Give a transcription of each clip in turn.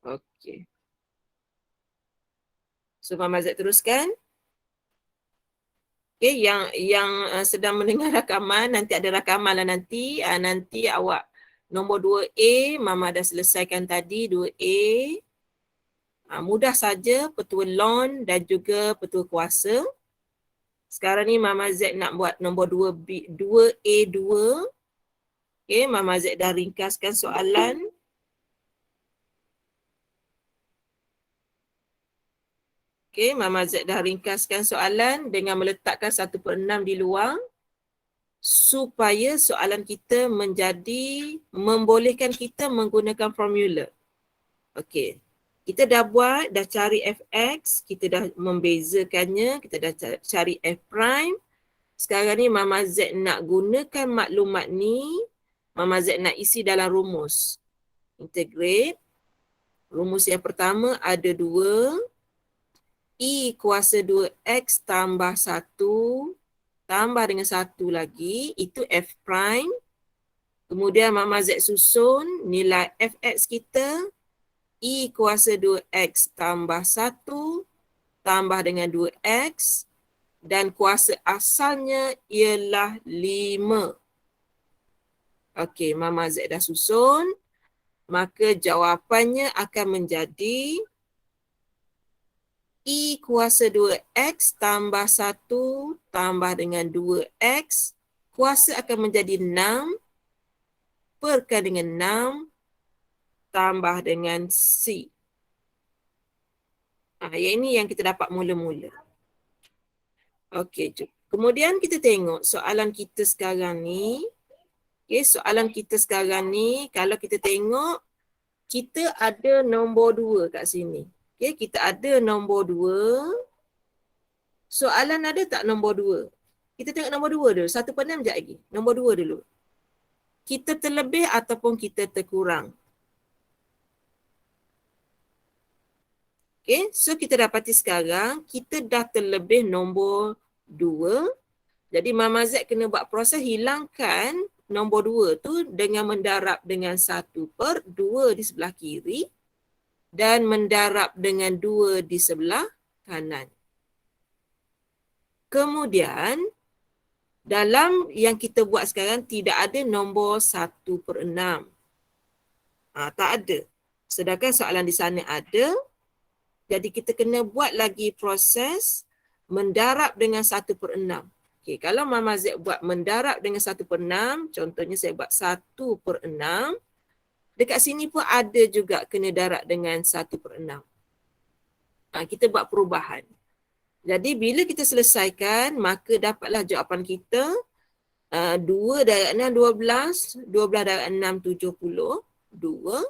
Okey. So Mama Z teruskan. Okey, yang sedang mendengar rakaman, nanti ada rakaman lah nanti. Nanti awak nombor 2A, Mama dah selesaikan tadi 2A. Mudah saja petua loan dan juga petua kuasa. Sekarang ni Mama Z nak buat nombor 2A2. Okey, Mama Z dah ringkaskan soalan. Okey, Mama Z dah ringkaskan soalan dengan meletakkan 1/6 di luar supaya soalan kita membolehkan kita menggunakan formula. Okey. Kita dah buat, dah cari fx, kita dah membezakannya, kita dah cari f prime. Sekarang ni Mama Z nak gunakan maklumat ni, Mama Z nak isi dalam rumus. Integrate. Rumus yang pertama ada 2. I kuasa 2x tambah 1 tambah dengan 1 lagi, itu f prime. Kemudian Mama Z susun nilai fx kita, I kuasa 2x tambah 1 tambah dengan 2x dan kuasa asalnya ialah 5. Okey, Mama Z dah susun. Maka jawapannya akan menjadi I kuasa 2x tambah 1 tambah dengan 2x, kuasa akan menjadi 6 perkan dengan 6 tambah dengan C. Yang ini yang kita dapat mula-mula. Okey, kemudian kita tengok soalan kita sekarang ni. Okey, soalan kita sekarang ni, kalau kita tengok, kita ada nombor 2 kat sini. Okey, kita ada nombor 2. Soalan ada tak nombor 2? Kita tengok nombor 2 dulu. 1/6 sekejap lagi. Nombor 2 dulu. Kita terlebih ataupun kita terkurang? Okay, so kita dapati sekarang, kita dah terlebih nombor 2. Jadi Mama Z kena buat proses hilangkan nombor 2 tu dengan mendarab dengan 1/2 di sebelah kiri dan mendarab dengan 2 di sebelah kanan. Kemudian, dalam yang kita buat sekarang tidak ada nombor 1/6. Tak ada. Sedangkan soalan di sana ada. Jadi kita kena buat lagi proses mendarab dengan 1/6. Okey, kalau Mama Z buat mendarab dengan 1/6, contohnya saya buat 1/6, dekat sini pun ada juga kena darab dengan 1/6. Kita buat perubahan. Jadi bila kita selesaikan, maka dapatlah jawapan kita 2 darab 6, 12. 12 darab 6, 70. 2.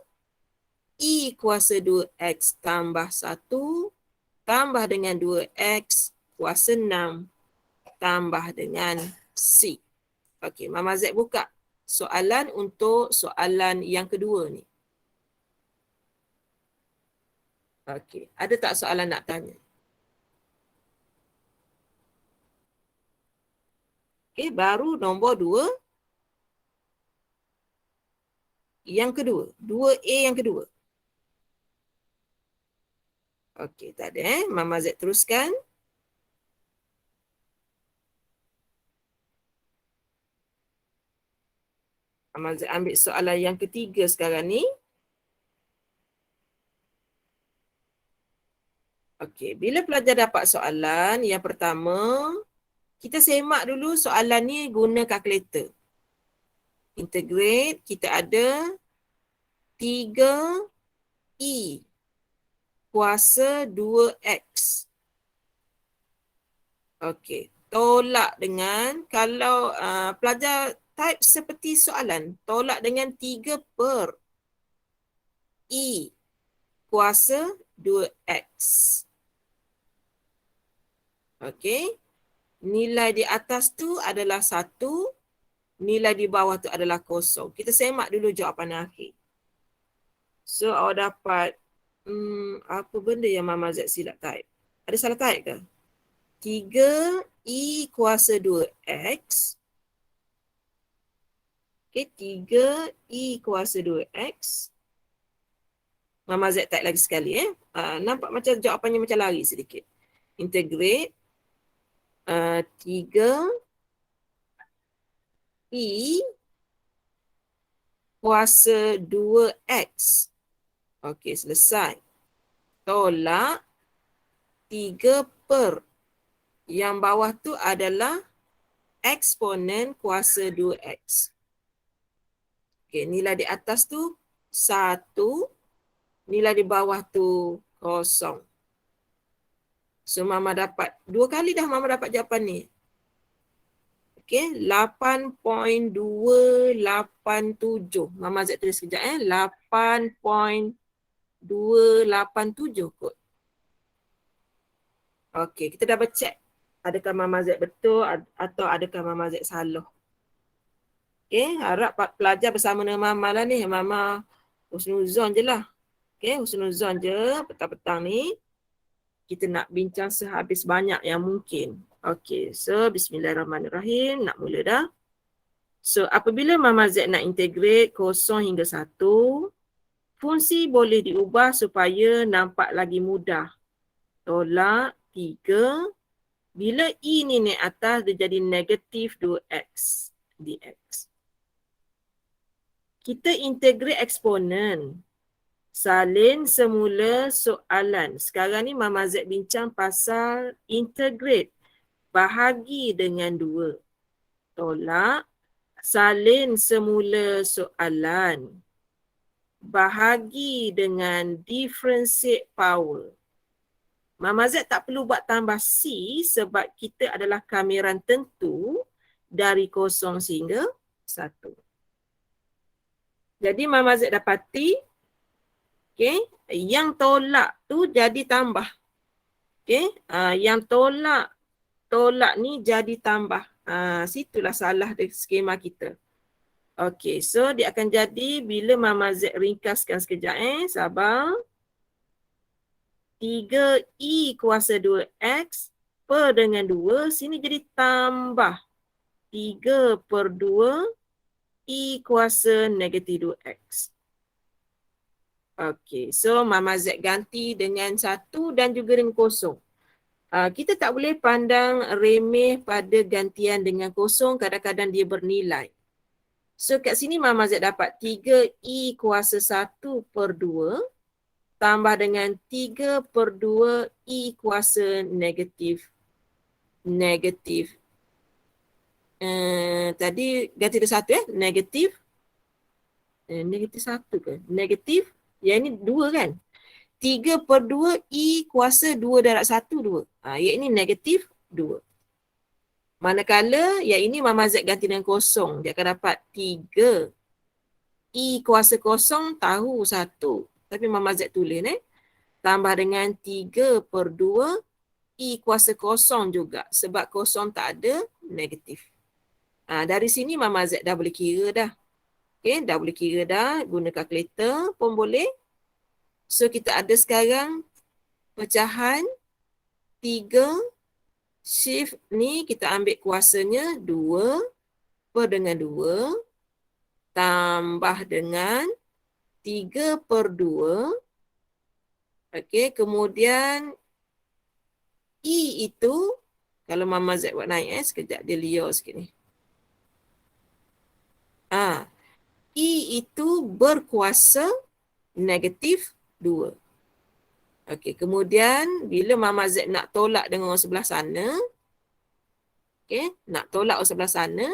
I kuasa 2x tambah 1 tambah dengan 2x kuasa 6 tambah dengan C. Okey, Mama Z buka soalan untuk soalan yang kedua ni. Okey, ada tak soalan nak tanya? Okey, baru nombor 2. Yang kedua, 2A yang kedua. Okey, tak ada Mama Z teruskan. Mama Z ambil soalan yang ketiga sekarang ni. Okey, bila pelajar dapat soalan yang pertama, kita semak dulu soalan ni guna kalkulator. Integrate, kita ada 3I kuasa 2X. Okey, tolak dengan, kalau pelajar type seperti soalan, tolak dengan 3/I kuasa 2X. Okey, nilai di atas tu adalah 1, nilai di bawah tu adalah 0. Kita semak dulu jawapan akhir. So, awak dapat, apa benda yang Mama Z silap type? Ada salah type ke? 3I kuasa 2X. Okay, 3I kuasa 2X Mama Z type lagi sekali nampak macam jawapannya macam lari sedikit. Integrate 3 E kuasa 2X. Okey, selesai. Tolak 3 per. Yang bawah tu adalah eksponen kuasa 2X. Okey, nilai di atas tu 1, nilai di bawah tu 0. So, Mama dapat 2 kali dah Mama dapat jawapan ni. Okey, 8.287. Mama Z tulis sekejap 8.287 kot. Okey, kita dah check adakah Mama Z betul atau adakah Mama Z salah. Okey, harap pelajar bersama dengan Mama lah ni. Mama husnuzon je lah. Okey, husnuzon je petang-petang ni. Kita nak bincang sehabis banyak yang mungkin. Okey, so bismillahirrahmanirrahim. Nak mula dah. So, apabila Mama Z nak integrate 0 hingga 1, fungsi boleh diubah supaya nampak lagi mudah. Tolak 3. Bila E ni naik atas, dia jadi negatif 2X dx. Kita integrate eksponen. Salin semula soalan. Sekarang ni Mama Z bincang pasal integrate. Bahagi dengan 2. Tolak. Salin semula soalan. Bahagi dengan differentiate power. Mama Z tak perlu buat tambah C sebab kita adalah kamiran tentu dari 0 sehingga 1. Jadi Mama Z dapati, okay, yang tolak tu jadi tambah. Okay, yang tolak ni jadi tambah. Situlah salah di skema kita. Okay, so dia akan jadi bila Mama Z ringkaskan sekejap sabar. 3E kuasa 2X per dengan 2, sini jadi tambah 3 per 2 E kuasa negatif 2X. Okey, so Mama Z ganti dengan 1 dan juga dengan 0. Kita tak boleh pandang remeh pada gantian dengan 0, kadang-kadang dia bernilai. So kat sini Mama Z dapat 3E kuasa 1 per 2 tambah dengan 3 per 2 E kuasa negatif. Tadi ganti dia 1 negatif. Negatif 1 ke? Negatif, yang ini 2 kan? 3 per 2 E kuasa 2 darab 1, 2. Yang ini negatif 2. Manakala yang ini Mama Z ganti dengan 0. Dia akan dapat 3 E kuasa 0 tahu 1. Tapi Mama Z tulis tambah dengan 3 per 2 E kuasa 0 juga. Sebab 0 tak ada negatif. Dari sini Mama Z dah boleh kira dah. Okay, dah boleh kira dah. Guna kalkulator pun boleh. So kita ada sekarang pecahan 3. Shift ni kita ambil kuasanya 2 per dengan 2 tambah dengan 3 per 2. Okey, kemudian E itu, kalau Mama Z buat naik sekejap dia liar sikit ni. E itu berkuasa negatif 2. Okey, kemudian bila Mama Z nak tolak dengan orang sebelah sana, okey, nak tolak orang sebelah sana,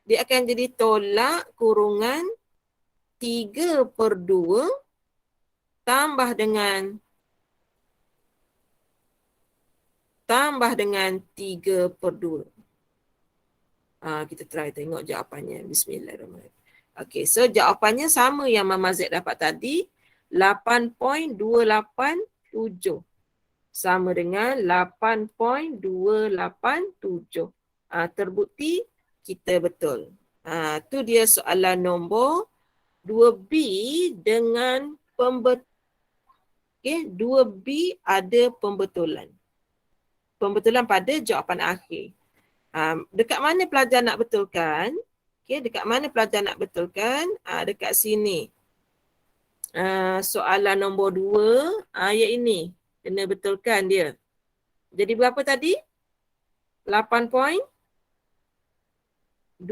dia akan jadi tolak kurungan 3 per 2 tambah dengan 3 per 2. Kita try tengok jawapannya. Bismillahirrahmanirrahim. Okey, so jawapannya sama yang Mama Z dapat tadi. 8.287. Sama dengan 8.287. Terbukti kita betul. Tu dia soalan nombor 2B dengan pembetulan. Okay, 2B ada pembetulan. Pembetulan pada jawapan akhir. Dekat mana pelajar nak betulkan? Okay, dekat mana pelajar nak betulkan? Dekat sini. Soalan nombor 2, ayat ini kena betulkan dia. Jadi berapa tadi? 8.287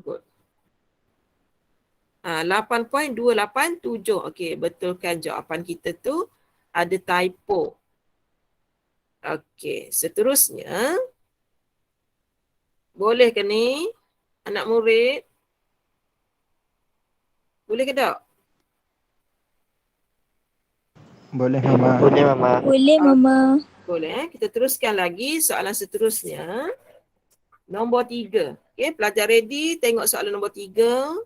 kot. 8.287. Okey, betulkan jawapan kita tu ada typo. Okey, seterusnya boleh ke ni anak murid? Boleh ke tak? Boleh Mama. Boleh Mama. Boleh Mama. Boleh. Kita teruskan lagi soalan seterusnya. Nombor 3. Okey, pelajar ready tengok soalan nombor 3.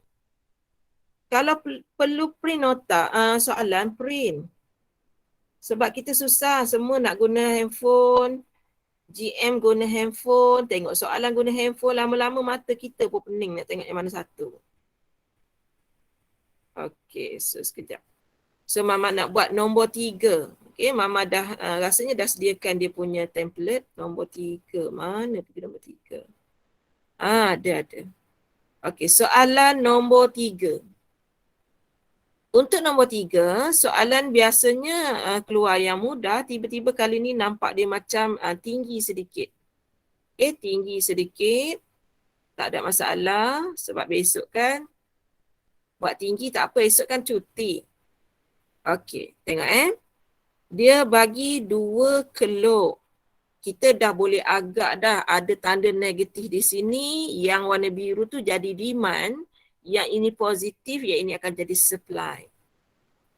Kalau perlu print nota, soalan print. Sebab kita susah semua nak guna handphone. GM guna handphone, tengok soalan guna handphone, lama-lama mata kita pun pening nak tengok yang mana satu. Okey, so sekejap. So Mama nak buat nombor 3. Okey, Mama dah rasanya dah sediakan dia punya template nombor 3. Mana pergi nombor 3? Ada. Okey, soalan nombor 3. Untuk nombor 3, soalan biasanya keluar yang mudah, tiba-tiba kali ni nampak dia macam tinggi sedikit. Tinggi sedikit, tak ada masalah sebab besok kan buat tinggi tak apa, esok kan cuti. Okey, tengok dia bagi 2 kelok. Kita dah boleh agak dah ada tanda negatif di sini, yang warna biru tu jadi demand, yang ini positif, yang ini akan jadi supply.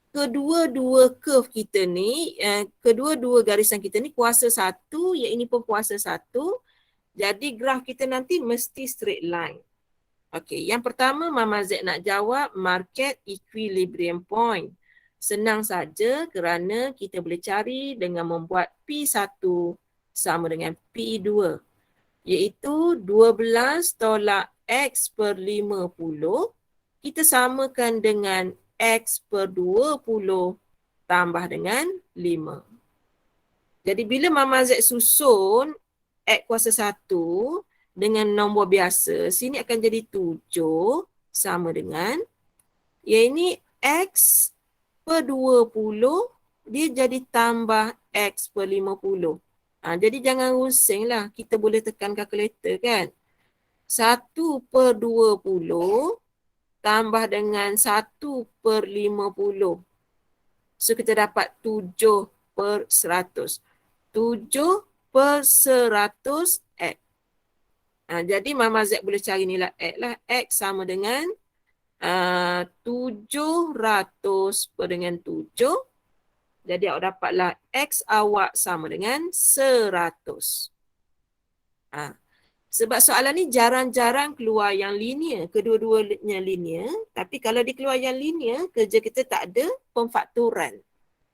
Kedua-dua curve kita ni, kedua-dua garisan kita ni kuasa 1, yang ini pun kuasa 1. Jadi graf kita nanti mesti straight line. Okey, yang pertama Mama Z nak jawab market equilibrium point. Senang saja kerana kita boleh cari dengan membuat P1 sama dengan P2. Iaitu 12 tolak X per 50 kita samakan dengan X per 20 tambah dengan 5. Jadi bila Mama Z susun X kuasa 1 dengan nombor biasa, sini akan jadi 7 sama dengan, yang ini X per 20, dia jadi tambah X per 50. Jadi jangan rusing lah, kita boleh tekan kalkulator kan. 1 per 20 tambah dengan 1 per 50. So kita dapat 7 per 100. 7 per 100 X. Jadi Mama Z boleh cari nilai X lah. X sama dengan 700 per dengan 7. Jadi awak dapatlah X awak sama dengan 100. Sebab soalan ni jarang-jarang keluar yang linear. Kedua-duanya linear. Tapi kalau dia keluar yang linear, kerja kita tak ada pemfaktoran.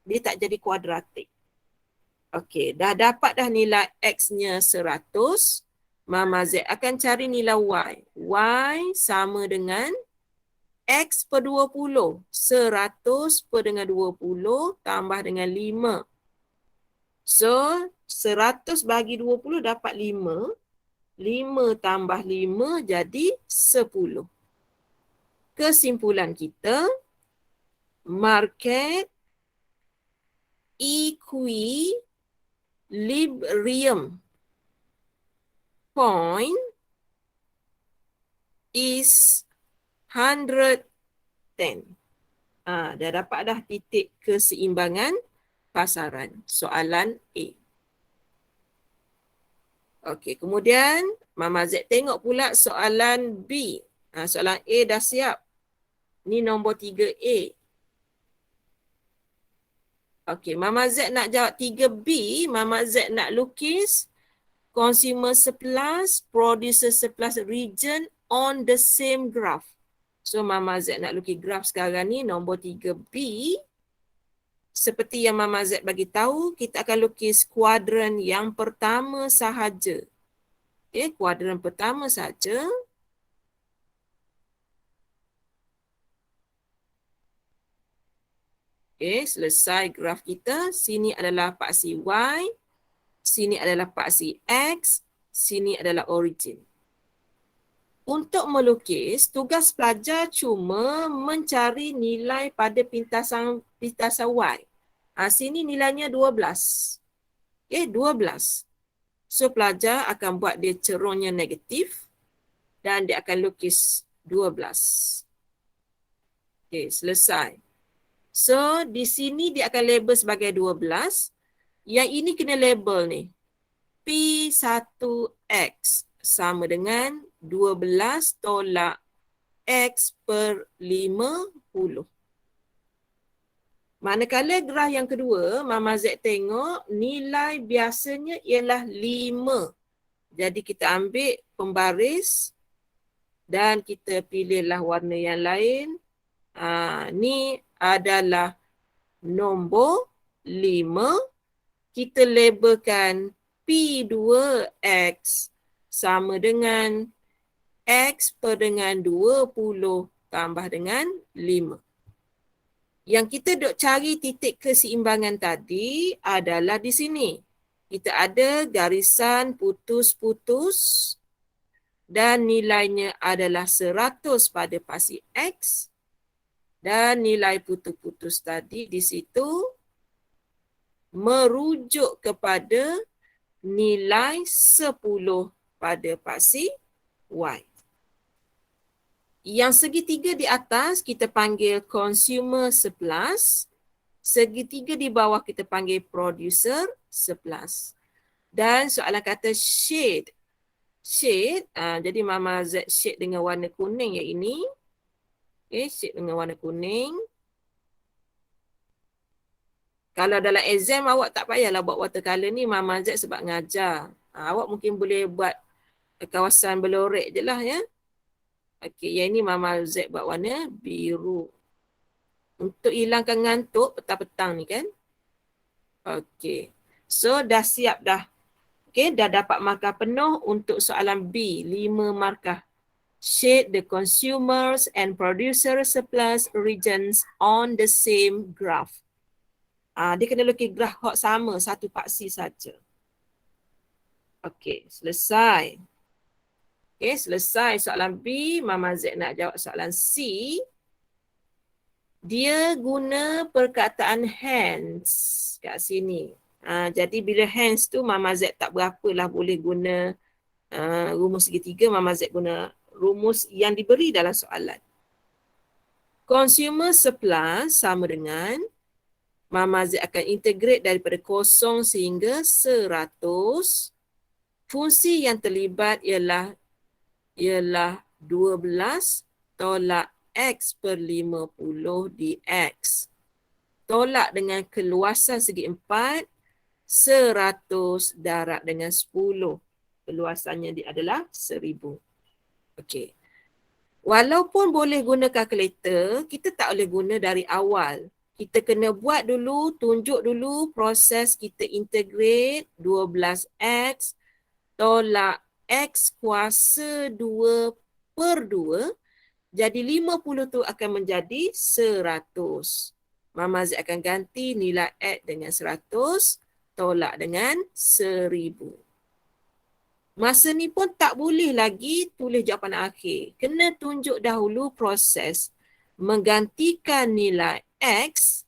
Dia tak jadi kuadratik. Okey, dah dapat dah nilai X-nya 100. Mama Z akan cari nilai Y. Y sama dengan X per 20. 100 per dengan 20 tambah dengan 5. So, 100 bagi 20 dapat 5. 5 tambah 5 jadi 10. Kesimpulan kita, market equilibrium point is 110. Dah dapat dah titik keseimbangan pasaran. Soalan A. Okey, kemudian Mama Z tengok pula soalan B. Soalan A dah siap. Ni nombor 3A. Okey, Mama Z nak jawab 3B. Mama Z nak lukis consumer surplus, producer surplus region on the same graph. So Mama Z nak lukis graf sekarang ni nombor 3B. Seperti yang Mama Z bagi tahu, kita akan lukis kuadran yang pertama sahaja. Kuadran pertama saja. Selesai graf kita. Sini adalah paksi Y. Sini adalah paksi X. Sini adalah origin. Untuk melukis, tugas pelajar cuma mencari nilai pada pintasan Y. Sini nilainya 12. Okay, 12. So, pelajar akan buat dia cerunnya negatif dan dia akan lukis 12. Okay, selesai. So, di sini dia akan label sebagai 12. Yang ini kena label ni. P1X sama dengan 12 tolak X per 50. Manakala graf yang kedua, Mama Z tengok nilai biasanya ialah 5. Jadi kita ambil pembaris dan kita pilihlah warna yang lain. Ni adalah nombor 5. Kita labelkan P2X sama dengan X per dengan 20 tambah dengan 5. Yang kita duk cari titik keseimbangan tadi adalah di sini. Kita ada garisan putus-putus dan nilainya adalah 100 pada pasi X dan nilai putus-putus tadi di situ merujuk kepada nilai 10 pada pasi Y. Yang segitiga di atas kita panggil consumer surplus, segitiga di bawah kita panggil producer surplus. Dan soalan kata shade. Shade, jadi Mama Z shade dengan warna kuning yang ini. Okay, shade dengan warna kuning. Kalau dalam exam awak tak payahlah buat watercolor ni, Mama Z sebab ngajar. Awak mungkin boleh buat kawasan berlorek je lah ya. Okey, yang ini Mama Z buat warna biru. Untuk hilangkan ngantuk petang-petang ni kan. Okey. So dah siap dah. Okey, dah dapat markah penuh untuk soalan B, 5 markah. Shade the consumers and producer surplus regions on the same graph. Dia kena lukis graf hok sama, satu paksi saja. Okey, selesai. Okay, selesai soalan B. Mama Z nak jawab soalan C. Dia guna perkataan hence kat sini. Jadi bila hence tu Mama Z tak berapalah boleh guna rumus segitiga. Mama Z guna rumus yang diberi dalam soalan. Consumer surplus sama dengan Mama Z akan integrate daripada 0 sehingga 100. Fungsi yang terlibat ialah 12 tolak X per 50 dx. Tolak dengan keluasan segi 4, 100 darab dengan 10. Keluasannya dia adalah 1000. Okey. Walaupun boleh guna kalkulator, kita tak boleh guna dari awal. Kita kena buat dulu, tunjuk dulu proses kita integrate 12X tolak X kuasa 2 per 2, jadi 50 tu akan menjadi 100. Mama Z akan ganti nilai X dengan 100, tolak dengan 1000. Masa ni pun tak boleh lagi tulis jawapan akhir. Kena tunjuk dahulu proses menggantikan nilai X,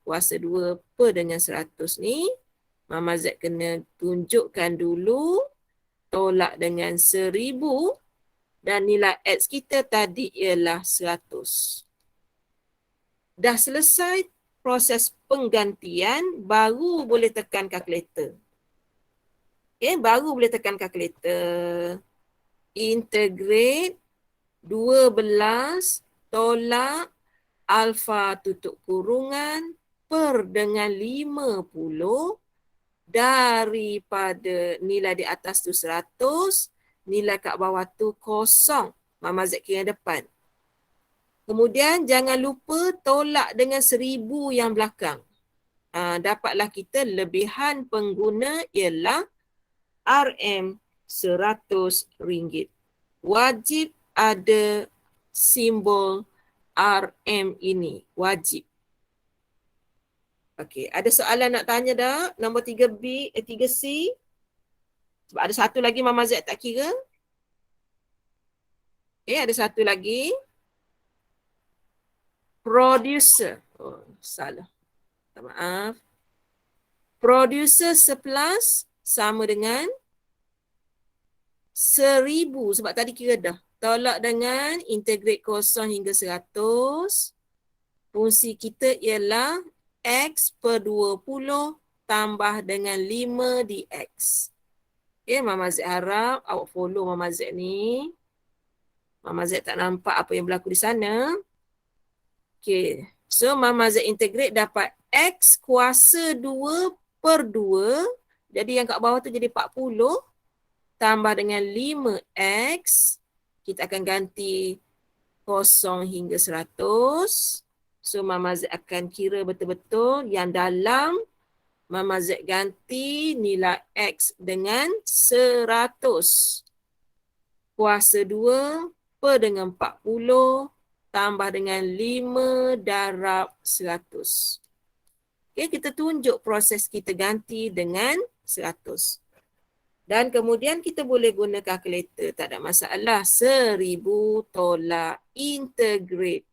kuasa 2 per dengan 100 ni. Mama Z kena tunjukkan dulu, tolak dengan 1000 dan nilai X kita tadi ialah 100. Dah selesai proses penggantian, baru boleh tekan kalkulator. Baru boleh tekan kalkulator. Integrate 12 tolak alfa tutup kurungan per dengan 50 daripada nilai di atas tu 100, nilai kat bawah tu 0. Mama Z kira depan. Kemudian jangan lupa tolak dengan 1000 yang belakang. Dapatlah kita lebihan pengguna ialah RM100. Wajib ada simbol RM ini. Wajib. Okey, ada soalan nak tanya dah? Nombor 3C. Sebab ada satu lagi Mama Z tak kira. Ada satu lagi. Producer. Oh, salah. Minta maaf. Producer 11 sama dengan 1000. Sebab tadi kira dah. Tolak dengan integrate kosong hingga 100. Fungsi kita ialah X per 20 tambah dengan 5 dx. Mama Z harap awak follow Mama Z ni. Mama Z tak nampak apa yang berlaku di sana. So Mama Z integrate dapat X kuasa 2 per 2. Jadi yang kat bawah tu jadi 40. Tambah dengan 5X. Kita akan ganti 0 hingga 100. So Mama Z akan kira betul-betul yang dalam Mama Z ganti nilai X dengan 100. Kuasa 2 per dengan 40 tambah dengan 5 darab 100. Kita tunjuk proses kita ganti dengan 100. Dan kemudian kita boleh guna kalkulator, tak ada masalah. 1000 tolak integrate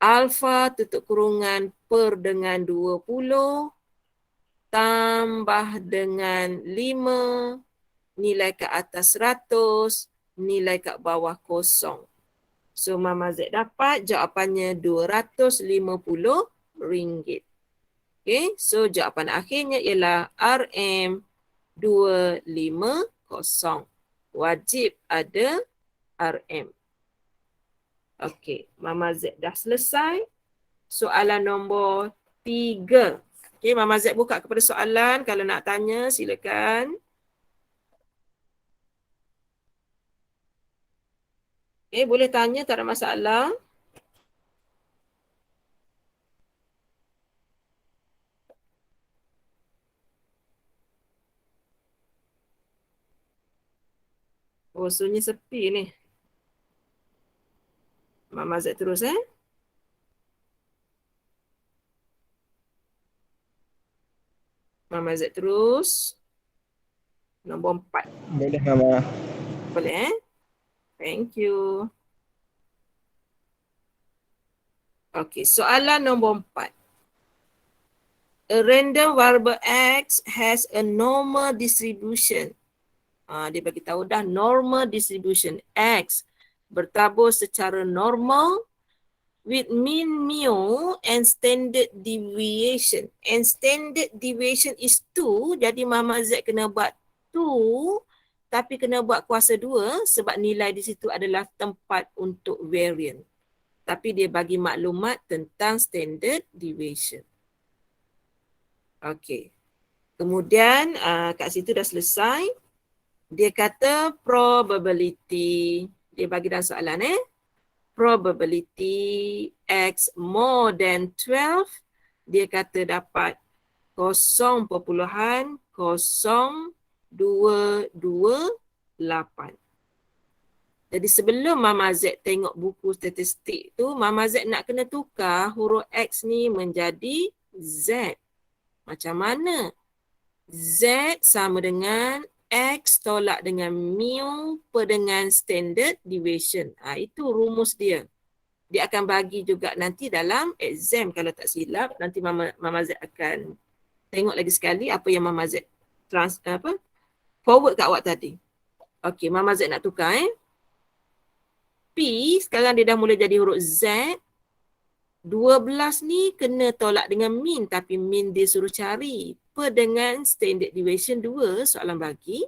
alfa tutup kurungan per dengan 20 tambah dengan 5 nilai ke atas 100, nilai kat bawah kosong. So Mama Z dapat jawapannya RM250. So jawapan akhirnya ialah RM250. Wajib ada RM. Mama Z dah selesai. Soalan nombor 3. Mama Z buka kepada soalan. Kalau nak tanya, silakan. Boleh tanya, tak ada masalah. Oh, sunyi sepi ni. Mama Z terus Mama Z terus. Nombor 4. Boleh Mama. Boleh Thank you. Soalan nombor 4. A random variable X has a normal distribution. Dia bagi tahu dah normal distribution X bertabur secara normal with mean mu and standard deviation. And standard deviation is 2. Jadi Mama Z kena buat 2 tapi kena buat kuasa 2 sebab nilai di situ adalah tempat untuk variant. Tapi dia bagi maklumat tentang standard deviation. Kemudian kat situ dah selesai. Dia kata probability. Dia bagi dalam soalan probability X more than 12. Dia kata dapat 0.0228. Jadi sebelum Mama Z tengok buku statistik tu, Mama Z nak kena tukar huruf X ni menjadi Z. Macam mana? Z sama dengan X tolak dengan mu per dengan standard deviation. Itu rumus dia. Dia akan bagi juga nanti dalam exam kalau tak silap. Nanti Mama Z akan tengok lagi sekali apa yang Mama Z forward kat awak tadi. Mama Z nak tukar P sekarang dia dah mula jadi huruf Z. 12 ni kena tolak dengan min tapi min dia suruh cari. Per dengan standard deviation 2 soalan bagi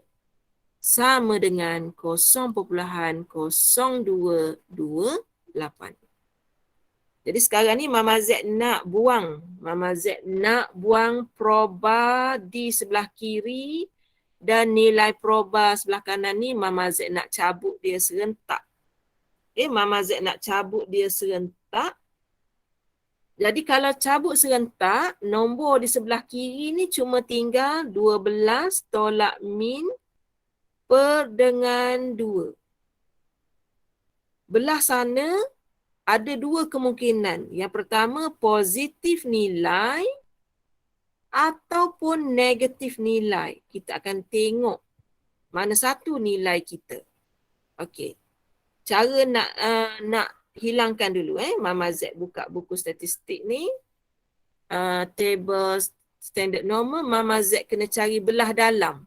sama dengan 0.0228. Jadi sekarang ni Mama Z nak buang. Mama Z nak buang proba di sebelah kiri dan nilai proba sebelah kanan ni Mama Z nak cabut dia serentak. Mama Z nak cabut dia serentak. Jadi kalau cabut serentak, nombor di sebelah kiri ni cuma tinggal 12 tolak min per dengan 2. Belah sana ada 2 kemungkinan. Yang pertama positif nilai ataupun negatif nilai. Kita akan tengok mana satu nilai kita. Cara nak hilangkan dulu Mama Z buka buku statistik ni. Table standard normal, Mama Z kena cari belah dalam.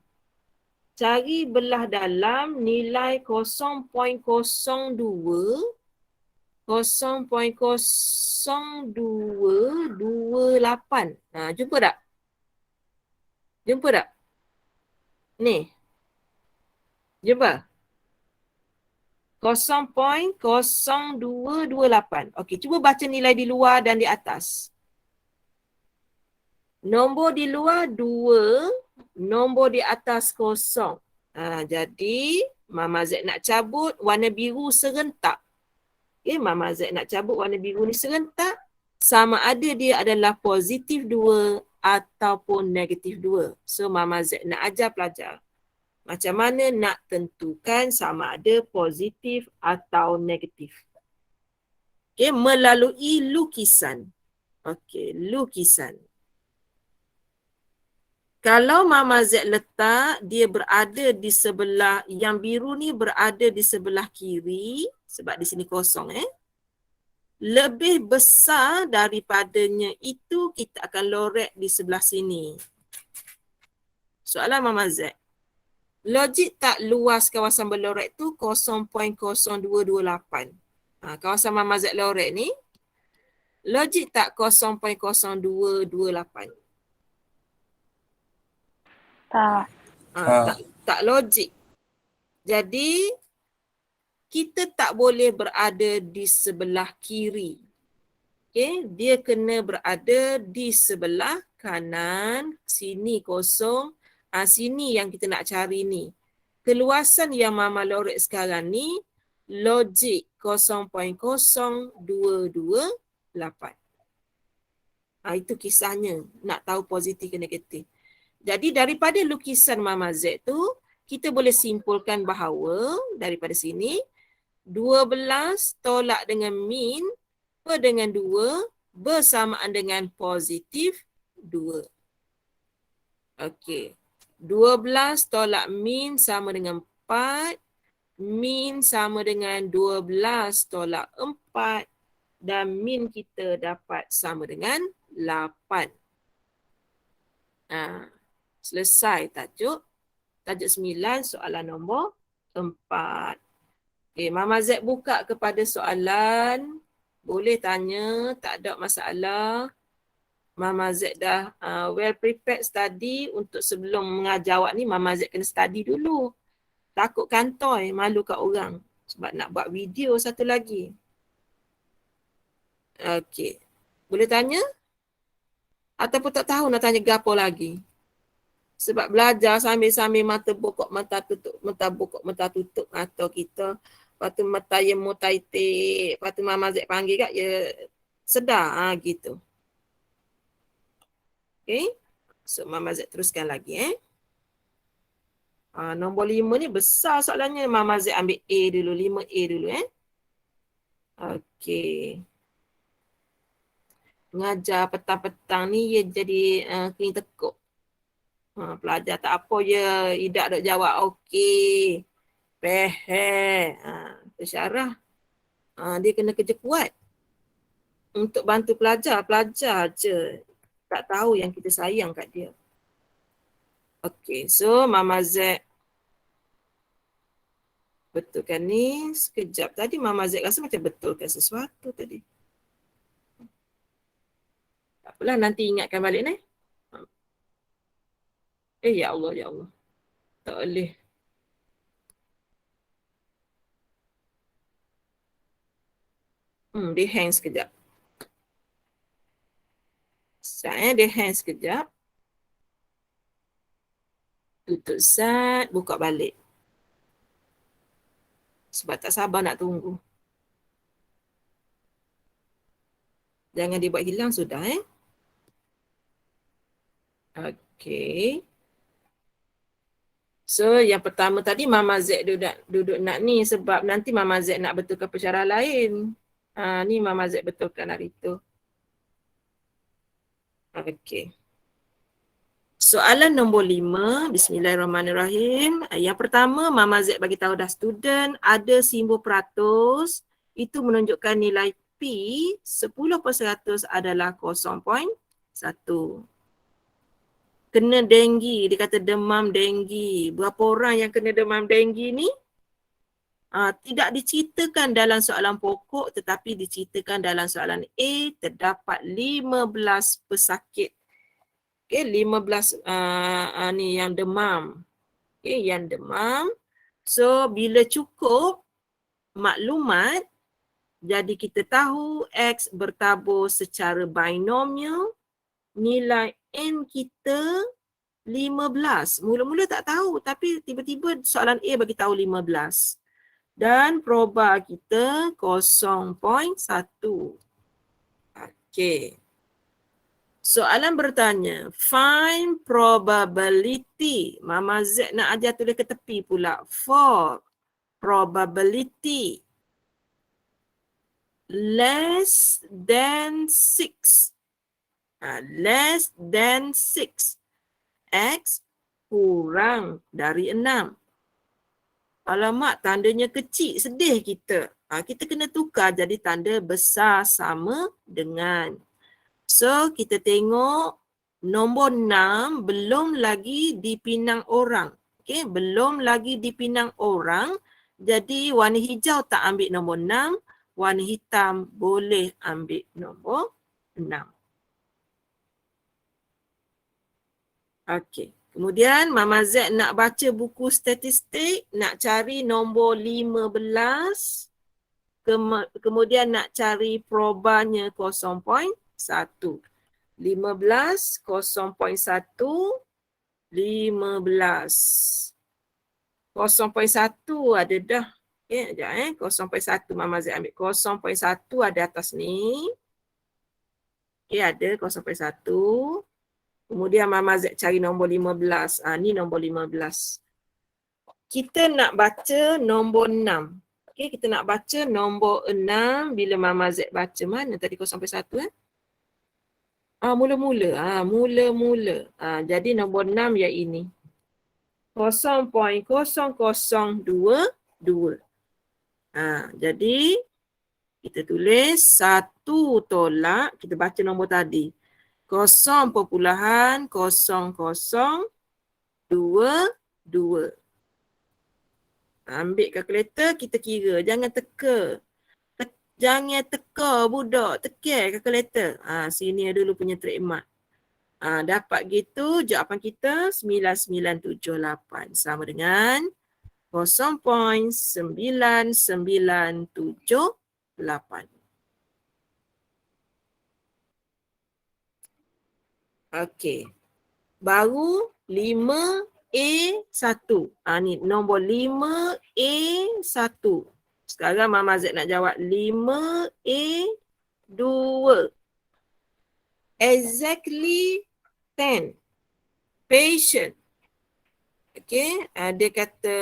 Cari belah dalam nilai 0.0228. Jumpa tak? Jumpa tak? Ni. Jumpa? 0.0228. Okey, cuba baca nilai di luar dan di atas. Nombor di luar 2, nombor di atas 0. Jadi Mama Z nak cabut warna biru serentak. Okay, Mama Z nak cabut warna biru ni serentak. Sama ada dia adalah positif 2 ataupun negatif 2. So Mama Z nak ajar pelajar macam mana nak tentukan sama ada positif atau negatif. Okay, melalui lukisan. Okay, lukisan. Kalau Mama Z letak, dia berada di sebelah, yang biru ni berada di sebelah kiri, sebab di sini kosong lebih besar daripadanya itu, kita akan lorek di sebelah sini. Soalan Mama Z. Logik tak luas kawasan berlorek tu 0.0228. Kawasan Mama Z lorek ni, logik tak 0.0228? Tak. Tak logik. Jadi, kita tak boleh berada di sebelah kiri. Okay? Dia kena berada di sebelah kanan. Sini kosong. Sini yang kita nak cari ni. Keluasan yang Mama lorek sekarang ni, logik 0.0228. Itu kisahnya. Nak tahu positif ke negatif. Jadi daripada lukisan Mama Z tu, kita boleh simpulkan bahawa daripada sini, 12 tolak dengan min per dengan 2 bersamaan dengan positif 2. Okey. 12 tolak min sama dengan 4. Min sama dengan 12 tolak 4. Dan min kita dapat sama dengan 8. Selesai tajuk. Tajuk 9, soalan nombor 4. Okay, Mama Z buka kepada soalan. Boleh tanya, tak ada masalah. Mama Z dah well prepared study. Untuk sebelum mengajar awak ni, Mama Z kena study dulu. Takut kantoi, malu kat orang. Sebab nak buat video satu lagi. Okey. Boleh tanya? Ataupun tak tahu nak tanya gapo lagi? Sebab belajar sambil-sambil mata bokok, mata tutup, mata bokok, mata tutup mata kita. Lepas tu mata yang mutaitik. Lepas tu Mama Z panggil kat, ya sedar gitu. Okay. So Mama Z teruskan lagi nombor 5 ni besar soalannya. Mama Z ambil A dulu, 5A dulu Okay. Mengajar petang-petang ni, ia jadi kena tekuk. Pelajar tak apa je, Ida dok jawab okey. Tersyarah. Dia kena kerja kuat. Untuk bantu pelajar je. Tak tahu yang kita sayang kat dia. Okey, so Mama Z betulkan ni sekejap. Tadi Mama Z rasa macam betulkan sesuatu tadi. Tak apalah, nanti ingatkan balik ni. Ya Allah, ya Allah. Tak boleh. Dia hang sekejap. Dia hang sekejap. Tutup zat, buka balik. Sebab tak sabar nak tunggu. Jangan dibuat hilang sudah Okey. So yang pertama tadi Mama Z duduk nak ni sebab nanti Mama Z nak betulkan persyarah lain. Ni Mama Z betulkan hari tu. Okey. Soalan nombor 5, bismillahirrahmanirrahim. Yang pertama, Mama Z bagi tahu dah student ada simbol peratus, itu menunjukkan nilai P 10% adalah 0.1. Kena denggi, dia kata demam denggi. Berapa orang yang kena demam denggi ni? Tidak diceritakan dalam soalan pokok tetapi diceritakan dalam soalan A, terdapat 15 pesakit. Okay, 15 ni yang demam. Okay, yang demam. So, bila cukup maklumat, jadi kita tahu X bertabur secara binomial, nilai N kita 15. Mula-mula tak tahu tapi tiba-tiba soalan A bagi tahu 15. Dan proba kita 0.1. Okey. Soalan bertanya, find probability. Mama Z nak ajar tulis ke tepi pula. For probability less than 6. Less than 6. X kurang dari 6. Alamak, tandanya kecil, sedih kita. Kita kena tukar jadi tanda besar sama dengan. So, kita tengok nombor 6 belum lagi dipinang orang. Okay, belum lagi dipinang orang. Jadi, warna hijau tak ambil nombor 6. Warna hitam boleh ambil nombor 6. Okey. Kemudian Mama Z nak baca buku statistik, nak cari nombor 15. Kemudian nak cari probanya 0.1. 15, 0.1, 15. 0.1 ada dah. Okay, sekejap 0.1 Mama Z ambil. 0.1 ada atas ni. Okay, ada 0.1. Kemudian Mama Z cari nombor 15. Ni nombor 15. Kita nak baca nombor 6. Okay, kita nak baca nombor 6 bila Mama Z baca. Mana tadi 0.1 mula-mula. Mula-mula. Jadi nombor 6 yang ini. 0.0022. Jadi kita tulis 1 tolak. Kita baca nombor tadi. 0.0022. Ambil kalkulator, kita kira. Jangan teka. Jangan teka budak. Tekan kalkulator. Sini dulu punya trademark. Dapat gitu, jawapan kita 9978. Sama dengan 0.9978. Okey. Baru 5A1. Ni nombor 5A1. Sekarang Mama Z nak jawab 5A2. Exactly 10 patient. Okay. Dia kata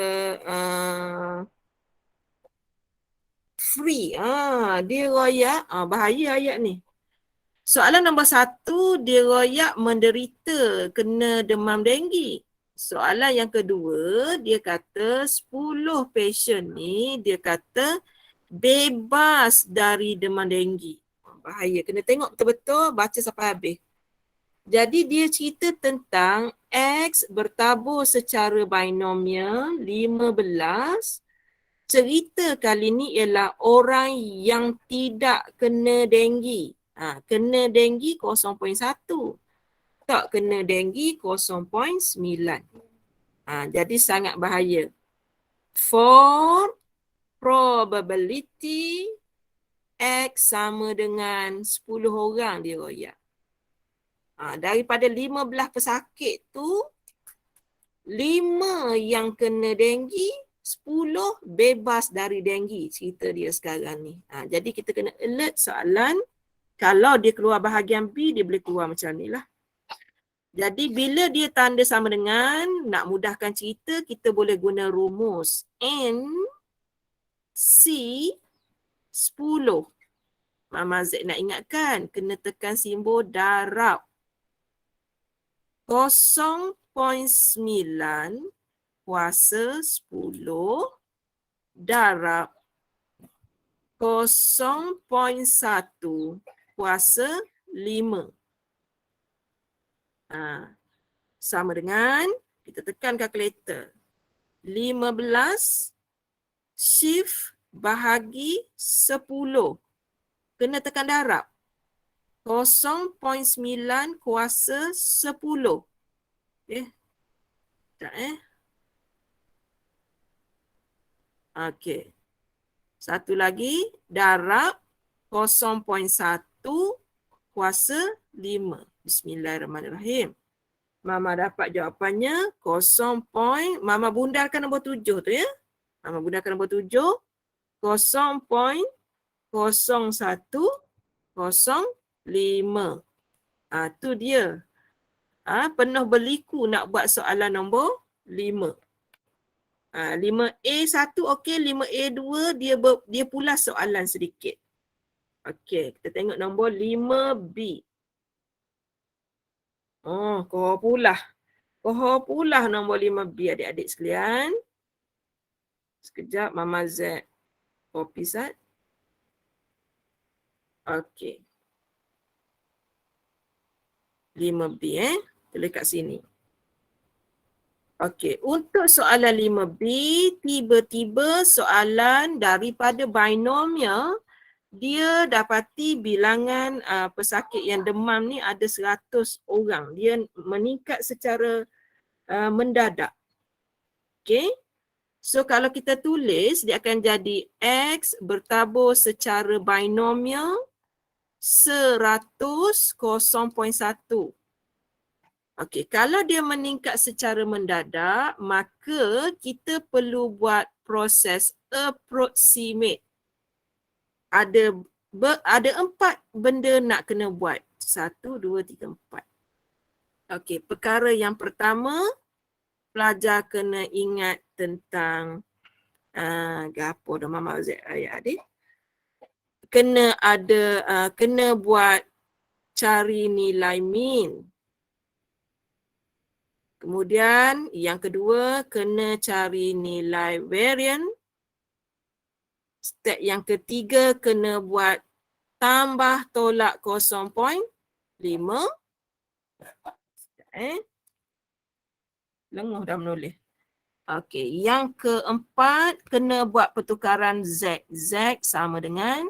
free. Dia royak. Bahaya ayat ni. Soalan nombor 1, dia royak menderita kena demam denggi. Soalan yang kedua, dia kata 10 patient ni, dia kata bebas dari demam denggi. Bahaya, kena tengok betul-betul, baca sampai habis. Jadi dia cerita tentang X bertabur secara binomial 15. Cerita kali ni ialah orang yang tidak kena denggi. Kena denggi 0.1. Tak kena denggi 0.9. Jadi sangat bahaya. For probability X sama dengan 10 orang dia royak. Daripada 15 pesakit tu, 5 yang kena denggi, 10 bebas dari denggi. Cerita dia sekarang ni. Jadi kita kena alert soalan. Kalau dia keluar bahagian B, dia boleh keluar macam ni lah. Jadi bila dia tanda sama dengan, nak mudahkan cerita, kita boleh guna rumus N, C, 10. Mama Z nak ingatkan, kena tekan simbol darab. 0.9 kuasa 10 darab 0.1 kuasa 5. Sama dengan, kita tekan kalkulator. 15 shift bahagi 10. Kena tekan darab. 0.9 kuasa 10. Sekejap Okey. Satu lagi, darab 0.1 kuasa 5. Bismillahirrahmanirrahim. Mama dapat jawapannya 0. Mama bundarkan nombor 7 tu ya. Mama bundarkan nombor 7. 0.0105. Tu dia. Penuh berliku nak buat soalan nombor 5. 5A1 okey, 5A2 dia pula soalan sedikit. Okey, kita tengok nombor 5B. Koh pula nombor 5B adik-adik sekalian. Sekejap Mama Z copy sat. Okey. 5B tulis kat sini. Okey, untuk soalan 5B, tiba-tiba soalan daripada binomial, dia dapati bilangan pesakit yang demam ni ada 100 orang. Dia meningkat secara mendadak. Okey. So kalau kita tulis, dia akan jadi X bertabur secara binomial 100 0.1. Okey, kalau dia meningkat secara mendadak, maka kita perlu buat proses approximate. Ada 4 benda nak kena buat. 1, 2, 3, 4. Okey, perkara yang pertama, pelajar kena ingat tentang gapo dah Mama Z ayat adik. Kena buat cari nilai min. Kemudian yang kedua, kena cari nilai varian. Step yang ketiga, kena buat tambah tolak 0.5. Lenguh dah menulis. Okey, yang keempat, kena buat pertukaran Z. Z sama dengan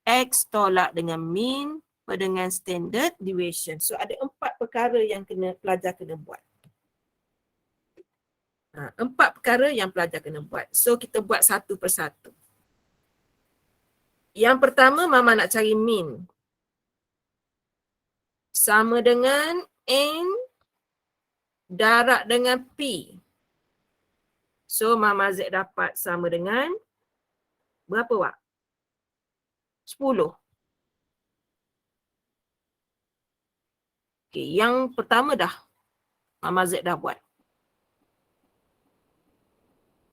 X tolak dengan min dengan standard deviation. So ada 4 perkara yang pelajar kena buat. 4 perkara yang pelajar kena buat. So kita buat satu persatu. Yang pertama, Mama nak cari min. Sama dengan N darab dengan P. So Mama Z dapat sama dengan berapa Wak? 10. Okey, yang pertama dah Mama Z dah buat.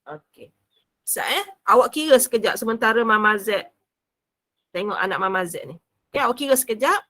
Okey. Awak kira sekejap sementara Mama Z tengok anak Mama Z ni. Ya, awak kira sekejap.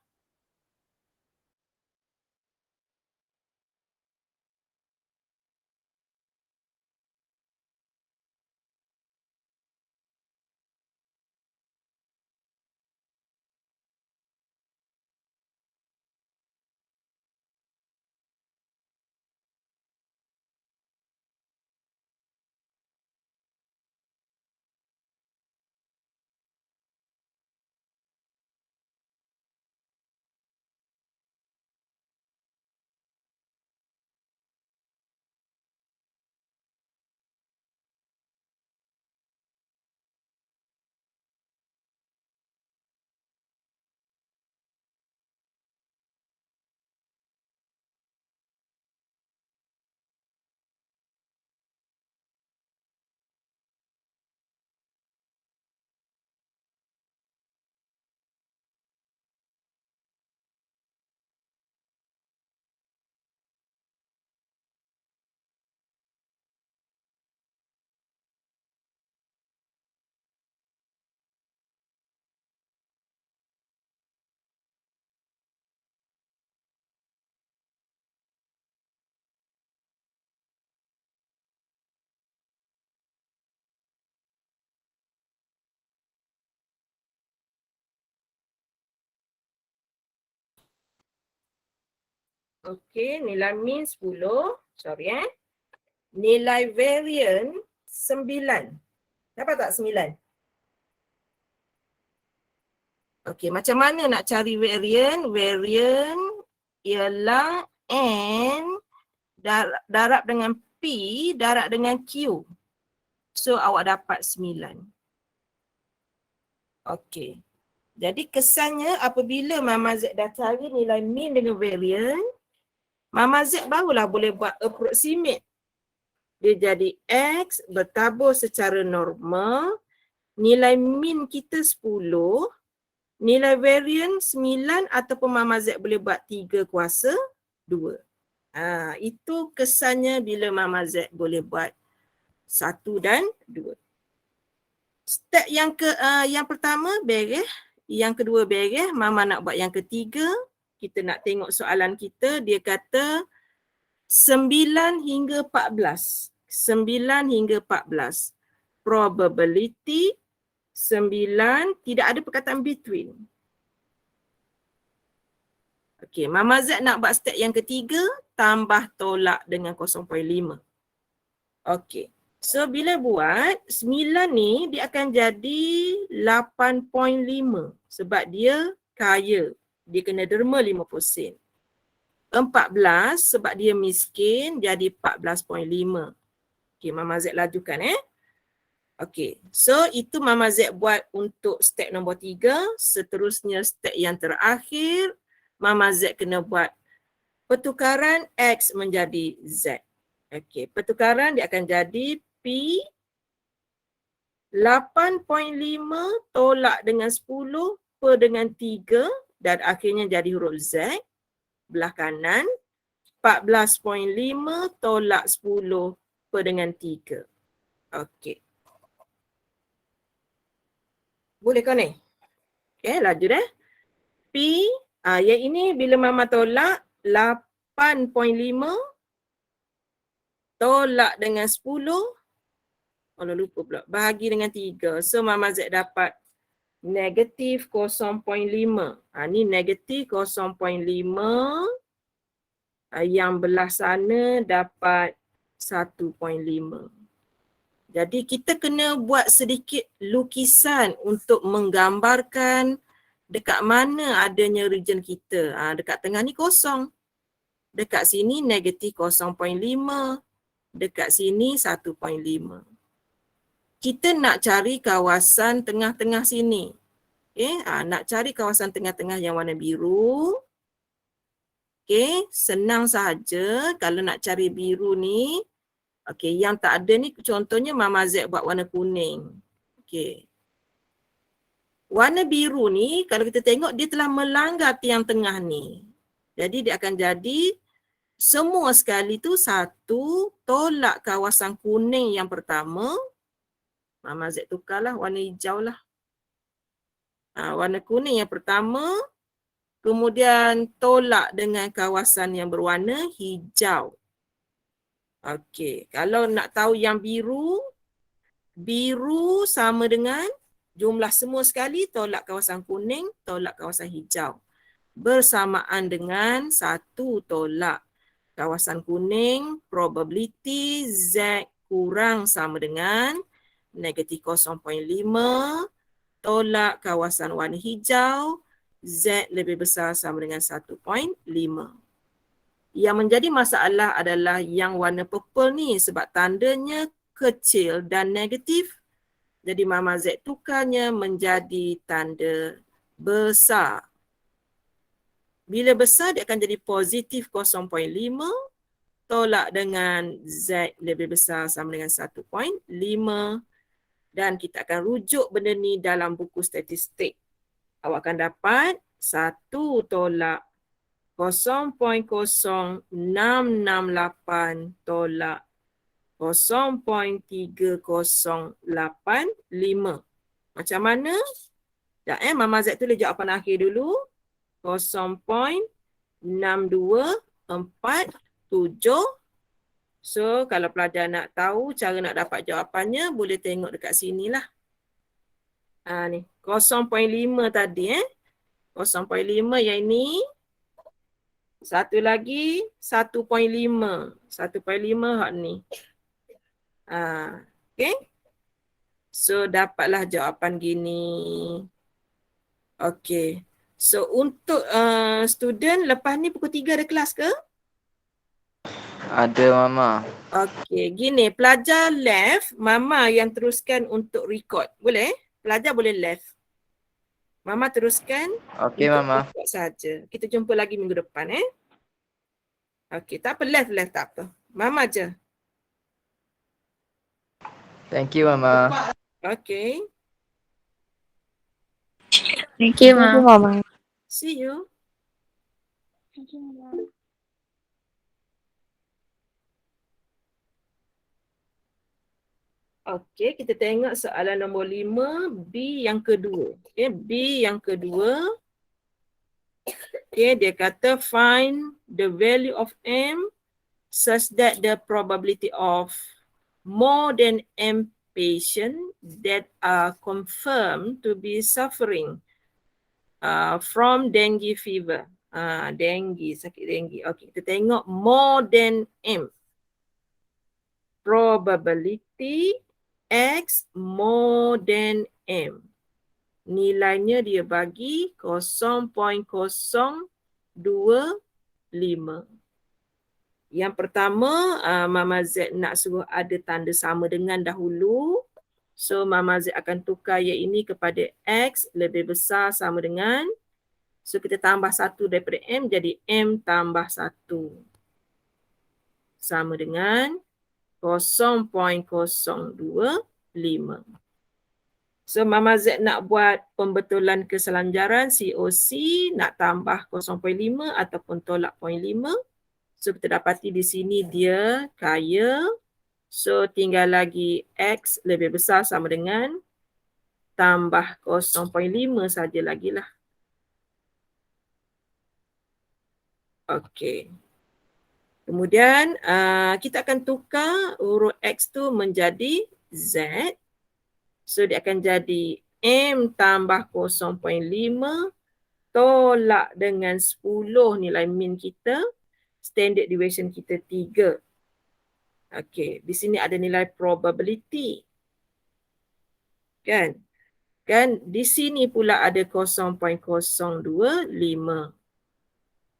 Okey, nilai min 10. Sorry Nilai varian 9. Dapat tak 9? Okey, macam mana nak cari varian? Varian ialah N darab dengan P darab dengan Q. So, awak dapat 9. Okey. Jadi, kesannya apabila Mama Z dah cari nilai min dengan varian, Mama Z barulah boleh buat approximate. Dia jadi X bertabur secara normal. Nilai min kita 10. Nilai varian 9 ataupun Mama Z boleh buat 3 kuasa 2. Itu kesannya bila Mama Z boleh buat 1 dan 2. Step yang pertama beres, yang kedua beres, Mama nak buat yang ketiga. Kita nak tengok soalan kita, dia kata 9 hingga 14. 9 hingga 14. Probability 9, tidak ada perkataan between. Okey, Mama Z nak buat step yang ketiga, tambah tolak dengan 0.5. Okey. So, bila buat, 9 ni dia akan jadi 8.5 sebab dia kaya. Dia kena derma 50 sen. 14 sebab dia miskin jadi 14.5. Okey, Mama Z lajukan Okey, so itu Mama Z buat untuk step nombor 3. Seterusnya step yang terakhir, Mama Z kena buat pertukaran X menjadi Z. Okey, pertukaran dia akan jadi P 8.5 tolak dengan 10 per dengan 3 dan akhirnya jadi huruf Z. Belah kanan 14.5 tolak 10 per dengan 3. Okey. Boleh kau ni? Okey, laju dah. P, yang ini bila Mama tolak 8.5 tolak dengan 10. Kalau lupa pula, bahagi dengan 3. So, Mama Z dapat negatif 0.5. Ni negatif 0.5. Yang belah sana dapat 1.5. Jadi kita kena buat sedikit lukisan untuk menggambarkan dekat mana adanya region kita. Dekat tengah ni kosong. Dekat sini negatif 0.5. Dekat sini 1.5. Kita nak cari kawasan tengah-tengah sini. Okay, nak cari kawasan tengah-tengah yang warna biru. Okay, senang sahaja kalau nak cari biru ni. Okey, yang tak ada ni contohnya Mama Z buat warna kuning. Okey. Warna biru ni kalau kita tengok dia telah melanggar tiang tengah ni. Jadi dia akan jadi semua sekali tu 1 tolak kawasan kuning yang pertama. Mama Z tukarlah warna hijau lah. Warna kuning yang pertama. Kemudian tolak dengan kawasan yang berwarna hijau. Okey, kalau nak tahu yang biru, biru sama dengan jumlah semua sekali tolak kawasan kuning, tolak kawasan hijau. Bersamaan dengan 1 tolak kawasan kuning, probability Z kurang sama dengan negatif 0.5 tolak kawasan warna hijau, Z lebih besar sama dengan 1.5. Yang menjadi masalah adalah yang warna purple ni sebab tandanya kecil dan negatif. Jadi Mama Z tukarnya menjadi tanda besar. Bila besar dia akan jadi positif 0.5 tolak dengan Z lebih besar sama dengan 1.5 dan kita akan rujuk benda ni dalam buku statistik. Awak akan dapat 1 tolak 0.0668 tolak 0.3085. Macam mana? Sekejap Mama Z tulis jawapan akhir dulu. 0.6247. So kalau pelajar nak tahu cara nak dapat jawapannya boleh tengok dekat sini lah. Ni 0.5 tadi 0.5 yang ini Satu lagi 1.5. 1.5 hak ni. Okay. So dapatlah jawapan gini. Okay. So untuk student lepas ni pukul 3 ada kelas ke? Ada Mama. Okay. Gini, pelajar left, Mama yang teruskan untuk record. Boleh? Pelajar boleh left. Mama teruskan Okey untuk Mama. record saja. Kita jumpa lagi minggu depan Okay, tak apa, left tak apa. Mama je. Thank you Mama. Okay. Thank you, Thank you, Ma'am. Mama. See you. Thank you, Mama. Okey, kita tengok soalan nombor 5, B yang kedua. Okay, B yang kedua. Okay, dia kata find the value of M such that the probability of more than M patient that are confirmed to be suffering from dengue fever. Dengue, sakit dengue. Okey, kita tengok more than M. Probability X more than M. Nilainya dia bagi 0.025. Yang pertama, Mama Z nak suruh ada tanda sama dengan dahulu. So Mama Z akan tukar yang ini kepada X lebih besar sama dengan. So kita tambah 1 daripada M jadi M tambah 1. Sama dengan 0.025. So Mama Z nak buat pembetulan keselanjaran COC, nak tambah 0.5 ataupun tolak 0.5. So kita dapati di sini dia kaya. So tinggal lagi X lebih besar sama dengan tambah 0.5 saja lagi lah. Okey. Kemudian kita akan tukar huruf X tu menjadi Z. So dia akan jadi M tambah 0.5 tolak dengan 10 nilai min kita. Standard deviation kita 3. Okey, di sini ada nilai probability. Kan di sini pula ada 0.025.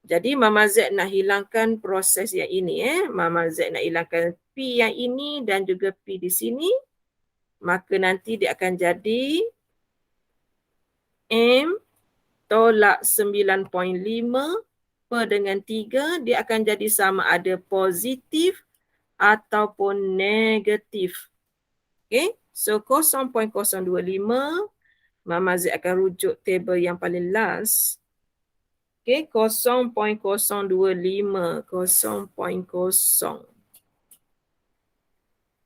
Jadi Mama Z nak hilangkan proses yang ini Mama Z nak hilangkan P yang ini dan juga P di sini. Maka nanti dia akan jadi M tolak 9.5 per dengan 3. Dia akan jadi sama ada positif ataupun negatif. Okay. So 0.025. Mama Z akan rujuk table yang paling last. Okay. 0.025.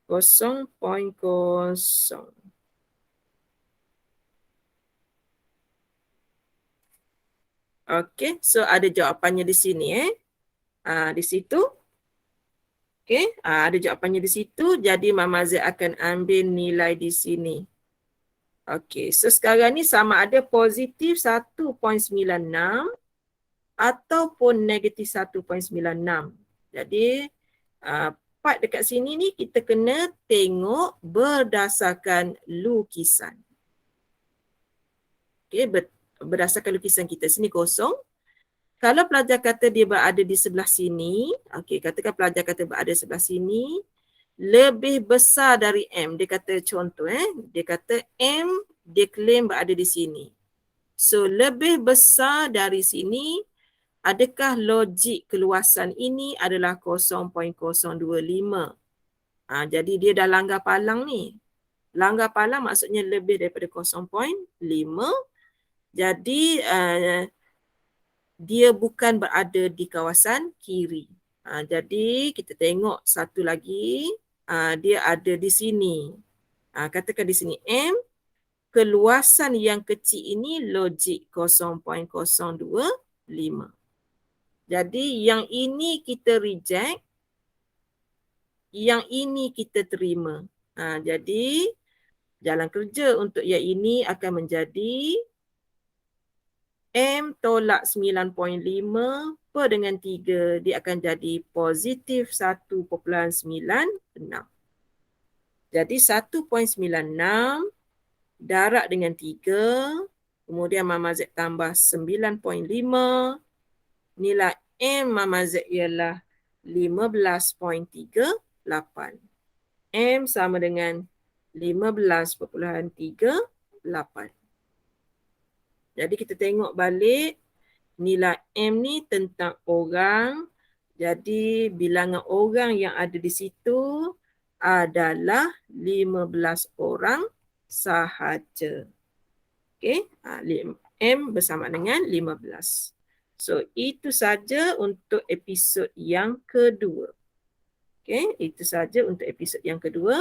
0.0. Okay, so ada jawapannya di sini di situ. Okay, ada jawapannya di situ. Jadi Mama Z akan ambil nilai di sini. Okay, so sekarang ni sama ada positif 1.96 ataupun negatif 1.96. Jadi part dekat sini ni kita kena tengok berdasarkan lukisan. Okay, berdasarkan lukisan kita. Sini kosong. Kalau pelajar kata dia berada di sebelah sini, okey, katakan pelajar kata berada sebelah sini, lebih besar dari M. Dia kata contoh dia kata M dia claim berada di sini. So lebih besar dari sini, adakah logik keluasan ini adalah 0.025? Jadi dia dah langgar palang ni. Langgar palang maksudnya lebih daripada 0.5. Jadi dia bukan berada di kawasan kiri. Jadi kita tengok satu lagi, dia ada di sini. Katakan di sini M, keluasan yang kecil ini logik 0.025. Jadi yang ini kita reject, yang ini kita terima. Jadi jalan kerja untuk yang ini akan menjadi M tolak 9.5 per dengan 3, dia akan jadi positif 1.96. Jadi 1.96 darab dengan 3, kemudian Mama Z tambah 9.5, nilai M Mama Z ialah 15.38. M sama dengan 15.38. Jadi kita tengok balik nilai M ni tentang orang. Jadi bilangan orang yang ada di situ adalah 15 orang sahaja. Okey, M bersama dengan 15. So itu saja untuk episod yang kedua. Okey, itu saja untuk episod yang kedua.